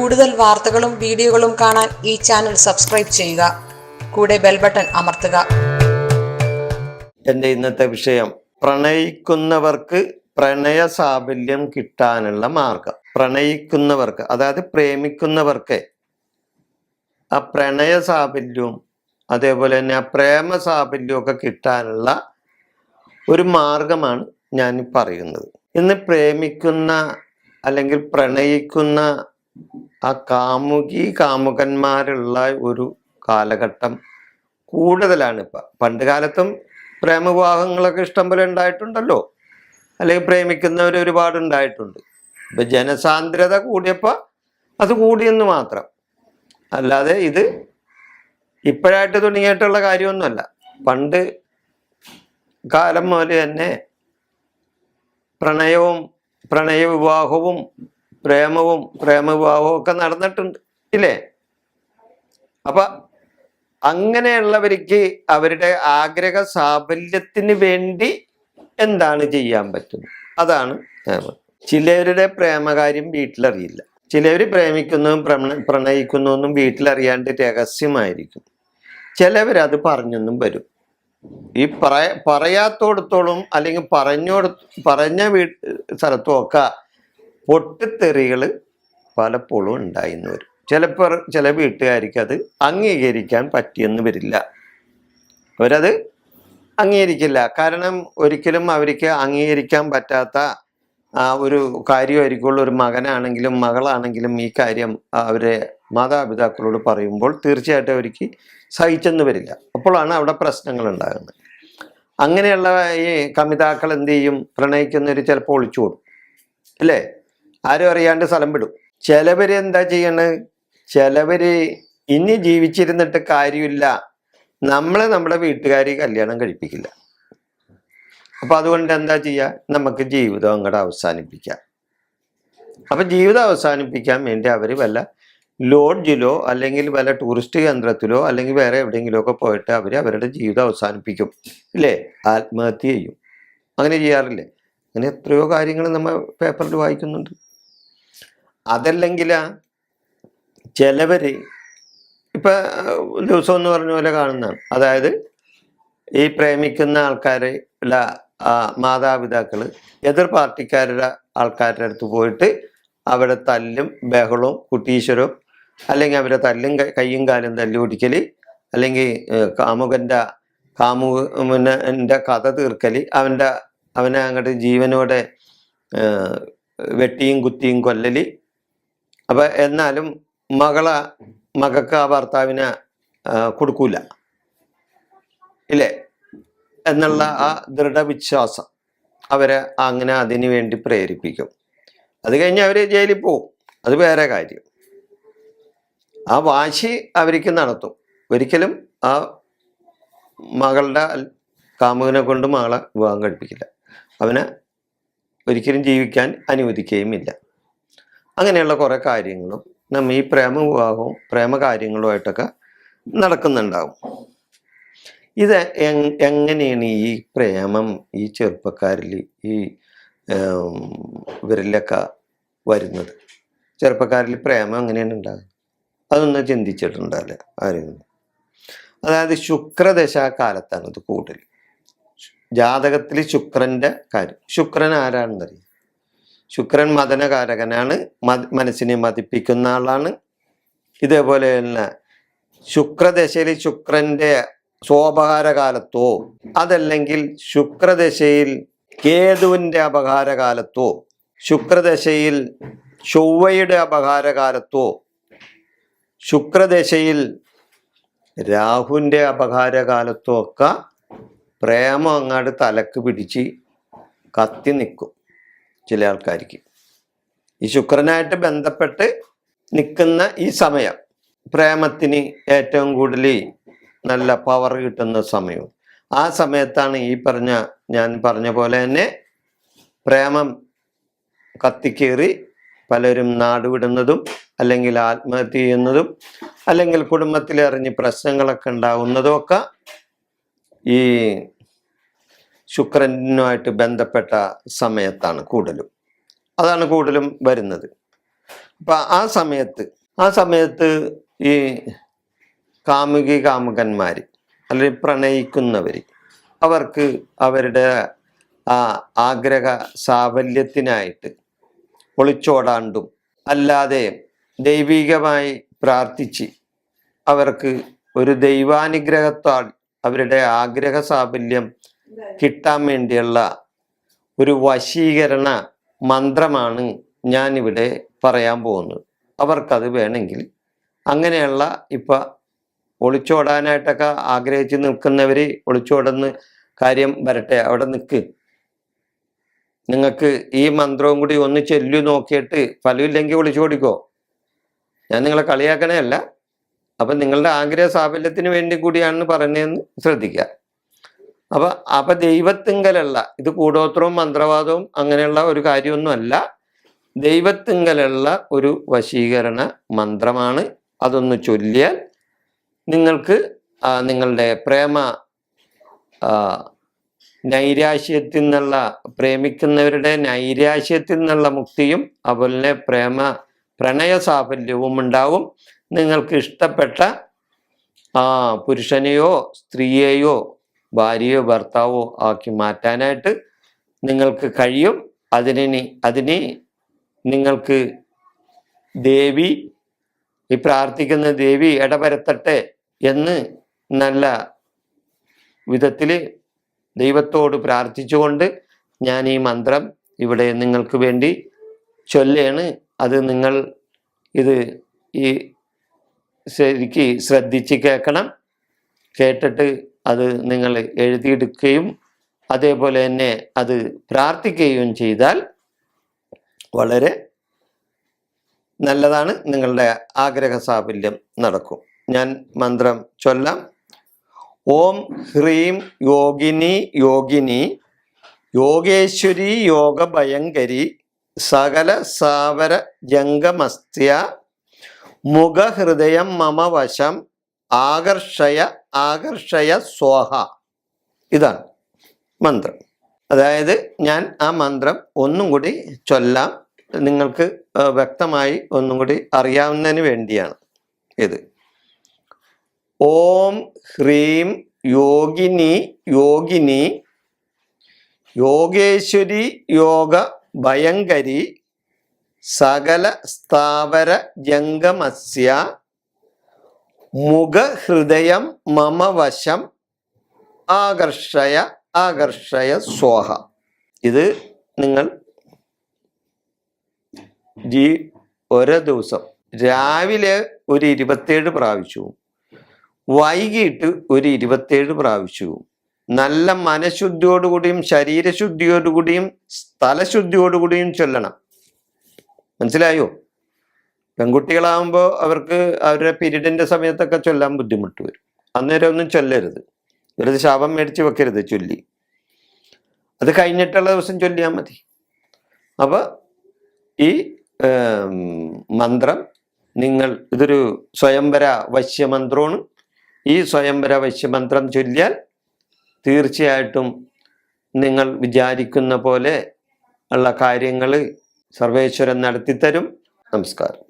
കൂടുതൽ വാർത്തകളും വീഡിയോകളും കാണാൻ ഈ ചാനൽ സബ്സ്ക്രൈബ് ചെയ്യുക. കൂടെ ബെൽ ബട്ടൺ അമർത്തുക. എൻ്റെ ഇന്നത്തെ വിഷയം പ്രണയിക്കുന്നവർക്ക് പ്രണയ സാഫല്യം കിട്ടാനുള്ള മാർഗം. പ്രണയിക്കുന്നവർക്ക്, അതായത് പ്രേമിക്കുന്നവർക്ക് ആ പ്രണയ സാഫല്യവും അതേപോലെ തന്നെ ആ പ്രേമ സാഫല്യവും ഒക്കെ കിട്ടാനുള്ള ഒരു മാർഗമാണ് ഞാൻ പറയുന്നത്. ഇന്ന് പ്രേമിക്കുന്ന അല്ലെങ്കിൽ പ്രണയിക്കുന്ന ആ കാമുകന്മാരുള്ള ഒരു കാലഘട്ടം കൂടുതലാണ് ഇപ്പം. പണ്ട് കാലത്തും പ്രേമവിവാഹങ്ങളൊക്കെ ഇഷ്ടംപോലെ ഉണ്ടായിട്ടുണ്ടല്ലോ, അല്ലെങ്കിൽ പ്രേമിക്കുന്നവർ ഒരുപാട് ഉണ്ടായിട്ടുണ്ട്. ഇപ്പം ജനസാന്ദ്രത കൂടിയപ്പോൾ അത് കൂടിയെന്ന് മാത്രം, അല്ലാതെ ഇത് ഇപ്പോഴായിട്ട് തുടങ്ങിയിട്ടുള്ള കാര്യമൊന്നുമല്ല. പണ്ട് കാലം മുതൽ തന്നെ പ്രണയവിവാഹവും പ്രേമവിവാഹവും ഒക്കെ നടന്നിട്ടുണ്ട് ഇല്ലേ? അപ്പൊ അങ്ങനെയുള്ളവർക്ക് അവരുടെ ആഗ്രഹ സാഫല്യത്തിന് വേണ്ടി എന്താണ് ചെയ്യാൻ പറ്റുന്നത്, അതാണ് ചിലവരുടെ പ്രേമകാര്യം വീട്ടിലറിയില്ല. ചിലവർ പ്രേമിക്കുന്നതും പ്രണയിക്കുന്നതൊന്നും വീട്ടിലറിയാണ്ട് രഹസ്യമായിരിക്കും. ചിലവരത് പറഞ്ഞൊന്നും വരും. ഈ പറയാത്തോടത്തോളം അല്ലെങ്കിൽ പറഞ്ഞ സ്ഥലത്തും ഒക്കെ പൊട്ടിത്തെറികൾ പലപ്പോഴും ഉണ്ടായിന്ന് വരും. ചില വീട്ടുകാർക്ക് അത് അംഗീകരിക്കാൻ പറ്റിയെന്ന് വരില്ല. അവരത് അംഗീകരിക്കില്ല. കാരണം ഒരിക്കലും അവർക്ക് അംഗീകരിക്കാൻ പറ്റാത്ത ഒരു കാര്യമായിരിക്കുള്ളൂ. ഒരു മകനാണെങ്കിലും മകളാണെങ്കിലും ഈ കാര്യം അവരെ മാതാപിതാക്കളോട് പറയുമ്പോൾ തീർച്ചയായിട്ടും അവർക്ക് സഹിച്ചെന്ന് വരില്ല. അപ്പോഴാണ് അവിടെ പ്രശ്നങ്ങൾ ഉണ്ടാകുന്നത്. അങ്ങനെയുള്ള ഈ കമിതാക്കൾ എന്ത് ചെയ്യും? പ്രണയിക്കുന്നവർ ചിലപ്പോൾ ഒളിച്ചു കൊടുക്കും അല്ലേ? ആരും അറിയാണ്ട് സ്ഥലം വിടും. ചിലവര് എന്താ ചെയ്യണത്? ചിലവര് ഇനി ജീവിച്ചിരുന്നിട്ട് കാര്യമില്ല, നമ്മുടെ വീട്ടുകാർ കല്യാണം കഴിപ്പിക്കില്ല. അപ്പൊ അതുകൊണ്ട് എന്താ ചെയ്യുക? നമുക്ക് ജീവിതം അങ്ങോട്ട് അവസാനിപ്പിക്കാം. അപ്പൊ ജീവിതം അവസാനിപ്പിക്കാൻ വേണ്ടി അവര് വല്ല ലോഡ്ജിലോ അല്ലെങ്കിൽ വല്ല ടൂറിസ്റ്റ് കേന്ദ്രത്തിലോ അല്ലെങ്കിൽ വേറെ എവിടെയെങ്കിലും ഒക്കെ പോയിട്ട് അവരുടെ ജീവിതം അവസാനിപ്പിക്കും ഇല്ലേ? ആത്മഹത്യ ചെയ്യും. അങ്ങനെ ചെയ്യാറില്ലേ? അങ്ങനെ എത്രയോ കാര്യങ്ങൾ നമ്മൾ പേപ്പറിൽ വായിക്കുന്നുണ്ട്. അതല്ലെങ്കിൽ ചിലവര് ഇപ്പൊ ദിവസം എന്ന് പറഞ്ഞ പോലെ കാണുന്നതാണ്. അതായത് ഈ പ്രേമിക്കുന്ന ആൾക്കാരെ മാതാപിതാക്കള് എതിർ പാർട്ടിക്കാരുടെ ആൾക്കാരുടെ അടുത്ത് പോയിട്ട് അവിടെ തല്ലും ബഹളവും കുട്ടീശ്വരവും, അല്ലെങ്കിൽ അവരെ തല്ലും കയ്യും കാലും തല്ലി ഓടിക്കല്, അല്ലെങ്കിൽ കാമുകന്റെ കഥ തീർക്കല്, അവനെ അങ്ങോട്ട് ജീവനോടെ വെട്ടിയും കുത്തിയും കൊല്ലല്. അപ്പൊ എന്നാലും മകൾക്ക് ആ ഭർത്താവിനെ കൊടുക്കൂല ഇല്ലേ എന്നുള്ള ആ ദൃഢവിശ്വാസം അവരെ അങ്ങനെ അതിനു വേണ്ടി പ്രേരിപ്പിക്കും. അത് കഴിഞ്ഞ് അവര് ജയിലിൽ പോവും, അത് വേറെ കാര്യം. ആ വാശി അവർക്ക് നടത്തും. ഒരിക്കലും ആ മകളുടെ കാമുകനെ കൊണ്ട് മകളെ വിവാഹം കഴിപ്പിക്കില്ല. അവനെ ഒരിക്കലും ജീവിക്കാൻ അനുവദിക്കുകയും ഇല്ല. അങ്ങനെയുള്ള കുറെ കാര്യങ്ങളും നമ്മ ഈ പ്രേമവിവാഹവും പ്രേമകാര്യങ്ങളുമായിട്ടൊക്കെ നടക്കുന്നുണ്ടാവും. ഇത് എങ്ങനെയാണ് ഈ പ്രേമം ഈ ചെറുപ്പക്കാരിൽ ഇവരിലൊക്കെ വരുന്നത്? ചെറുപ്പക്കാരിൽ പ്രേമം എങ്ങനെയാണ് ഉണ്ടാകുന്നത്? അതൊന്നും ചിന്തിച്ചിട്ടുണ്ടല്ലേ ആരെങ്കിലും? അതായത് ശുക്രദശ കാലത്താണ് ഇത് കൂടുതൽ. ജാതകത്തിൽ ശുക്രന്റെ കാര്യം. ശുക്രൻ ആരാണെന്നറിയാം? ശുക്രൻ മദനകാരകനാണ്, മനസ്സിനെ മതിപ്പിക്കുന്ന ആളാണ്. ഇതേപോലെ തന്നെ ശുക്രദശയിൽ ശുക്രന്റെ സ്വാപഹാരകാലത്തോ അതല്ലെങ്കിൽ ശുക്രദശയിൽ കേതുവിന്റെ അപകാരകാലത്തോ ശുക്രദശയിൽ ചൊവ്വയുടെ അപകാരകാലത്തോ ശുക്രദശയിൽ രാഹുവിന്റെ അപകാരകാലത്തോ ഒക്കെ പ്രേമം അങ്ങാട് തലക്ക് പിടിച്ച് കത്തി നിൽക്കും ചില ആൾക്കാർക്ക്. ഈ ശുക്രനായിട്ട് ബന്ധപ്പെട്ട് നിൽക്കുന്ന ഈ സമയം പ്രേമത്തിന് ഏറ്റവും കൂടുതൽ നല്ല പവർ കിട്ടുന്ന സമയവും. ആ സമയത്താണ് ഞാൻ പറഞ്ഞ പോലെ തന്നെ പ്രേമം കത്തിക്കേറി പലരും നാടുവിടുന്നതും അല്ലെങ്കിൽ ആത്മഹത്യ ചെയ്യുന്നതും അല്ലെങ്കിൽ കുടുംബത്തിലെറിഞ്ഞ് പ്രശ്നങ്ങളൊക്കെ ഉണ്ടാവുന്നതും ഒക്കെ ഈ ശുക്രനുമായിട്ട് ബന്ധപ്പെട്ട സമയത്താണ് കൂടുതലും. അതാണ് കൂടുതലും വരുന്നത്. അപ്പൊ ആ സമയത്ത് ആ സമയത്ത് ഈ കാമുകന്മാർ അല്ലെങ്കിൽ പ്രണയിക്കുന്നവർ അവർക്ക് അവരുടെ ആ ആഗ്രഹ സാഫല്യത്തിനായിട്ട് ഒളിച്ചോടാണ്ടും അല്ലാതെ ദൈവികമായി പ്രാർത്ഥിച്ച് അവർക്ക് ഒരു ദൈവാനുഗ്രഹത്താൽ അവരുടെ ആഗ്രഹ സാഫല്യം കിട്ടാൻ വേണ്ടിയുള്ള ഒരു വശീകരണ മന്ത്രമാണ് ഞാനിവിടെ പറയാൻ പോകുന്നത്. അവർക്കത് വേണമെങ്കിൽ അങ്ങനെയുള്ള ഇപ്പം ഒളിച്ചോടാനായിട്ടൊക്കെ ആഗ്രഹിച്ച് നിൽക്കുന്നവർ ഒളിച്ചോടുന്ന കാര്യം വരട്ടെ, അവിടെ നിൽക്ക്. നിങ്ങൾക്ക് ഈ മന്ത്രവും കൂടി ഒന്ന് ചൊല്ലി നോക്കിയിട്ട് ഫലമില്ലെങ്കിൽ ഒളിച്ചോടിക്കോ. ഞാൻ നിങ്ങളെ കളിയാക്കണേ അല്ല. അപ്പം നിങ്ങളുടെ ആഗ്രഹ സാഫല്യത്തിന് വേണ്ടി കൂടിയാണെന്ന് പറഞ്ഞതെന്ന് ശ്രദ്ധിക്കുക. അപ്പൊ ദൈവത്തിങ്കലുള്ള ഇത് കൂടോത്രവും മന്ത്രവാദവും അങ്ങനെയുള്ള ഒരു കാര്യമൊന്നും അല്ല. ദൈവത്തിങ്കലുള്ള ഒരു വശീകരണ മന്ത്രമാണ്. അതൊന്ന് ചൊല്ലിയാൽ നിങ്ങൾക്ക് നിങ്ങളുടെ പ്രേമ നൈരാശ്യത്തിൽ നിന്നുള്ള പ്രേമിക്കുന്നവരുടെ നൈരാശ്യത്തിൽ നിന്നുള്ള മുക്തിയും അതുപോലെ പ്രണയ സാഫല്യവും ഉണ്ടാവും. നിങ്ങൾക്ക് ഇഷ്ടപ്പെട്ട പുരുഷനെയോ സ്ത്രീയെയോ ഭാര്യയോ ഭർത്താവോ ആക്കി മാറ്റാനായിട്ട് നിങ്ങൾക്ക് കഴിയും. അതിന് നിങ്ങൾക്ക് ദേവി, ഈ പ്രാർത്ഥിക്കുന്ന ദേവി ഇടവരുത്തട്ടെ എന്ന് നല്ല വിധത്തിൽ ദൈവത്തോട് പ്രാർത്ഥിച്ചുകൊണ്ട് ഞാൻ ഈ മന്ത്രം ഇവിടെ നിങ്ങൾക്ക് വേണ്ടി ചൊല്ലാണ്. അത് നിങ്ങൾ ഈ ശരിക്ക് ശ്രദ്ധിച്ച് കേൾക്കണം. കേട്ടിട്ട് അത് നിങ്ങൾ എഴുതിയെടുക്കുകയും അതേപോലെ തന്നെ അത് പ്രാർത്ഥിക്കുകയും ചെയ്താൽ വളരെ നല്ലതാണ്. നിങ്ങളുടെ ആഗ്രഹ സാഫല്യം നടക്കും. ഞാൻ മന്ത്രം ചൊല്ലാം. ഓം ഹ്രീം യോഗിനി യോഗിനി യോഗേശ്വരി യോഗഭയങ്കരി സകല സാവര ജംഗമസ്ത്യ മുഖഹൃദയം മമ വശം ആകർഷയ സ്വാഹ. ഇതാണ് മന്ത്രം. അതായത് ഞാൻ ആ മന്ത്രം ഒന്നും കൂടി ചൊല്ലാം, നിങ്ങൾക്ക് വ്യക്തമായി ഒന്നും കൂടി അറിയാവുന്നതിന് വേണ്ടിയാണ് ഇത്. ഓം ഹ്രീം യോഗിനി യോഗിനി യോഗേശ്വരി യോഗ ഭയങ്കരി സകല സ്ഥാവര ജംഗമസ്യ മുഖഹൃദയം മമ വശം ആകർഷയ സ്വാഹ. ഇത് നിങ്ങൾ ഓരോ ദിവസം രാവിലെ ഒരു 27 പ്രാവശ്യവും വൈകിട്ട് ഒരു 27 പ്രാവശ്യവും നല്ല മനഃശുദ്ധിയോടുകൂടിയും ശരീരശുദ്ധിയോടുകൂടിയും സ്ഥലശുദ്ധിയോടുകൂടിയും ചൊല്ലണം. മനസ്സിലായോ? പെൺകുട്ടികളാകുമ്പോൾ അവർക്ക് അവരുടെ പീരീഡിന്റെ സമയത്തൊക്കെ ചൊല്ലാൻ ബുദ്ധിമുട്ട് വരും. അന്നേരം ഒന്നും ചൊല്ലരുത്. വെറുതെ ശാപം മേടിച്ച് വെക്കരുത് ചൊല്ലി. അത് കഴിഞ്ഞിട്ടുള്ള ദിവസം ചൊല്ലിയാൽ മതി. അപ്പൊ ഈ മന്ത്രം ഇതൊരു സ്വയംവര വശ്യമന്ത്രമാണ്. ഈ സ്വയംവര വശ്യമന്ത്രം ചൊല്ലിയാൽ തീർച്ചയായിട്ടും നിങ്ങൾ വിചാരിക്കുന്ന പോലെ ഉള്ള കാര്യങ്ങൾ സർവേശ്വരൻ നടത്തിത്തരും. നമസ്കാരം.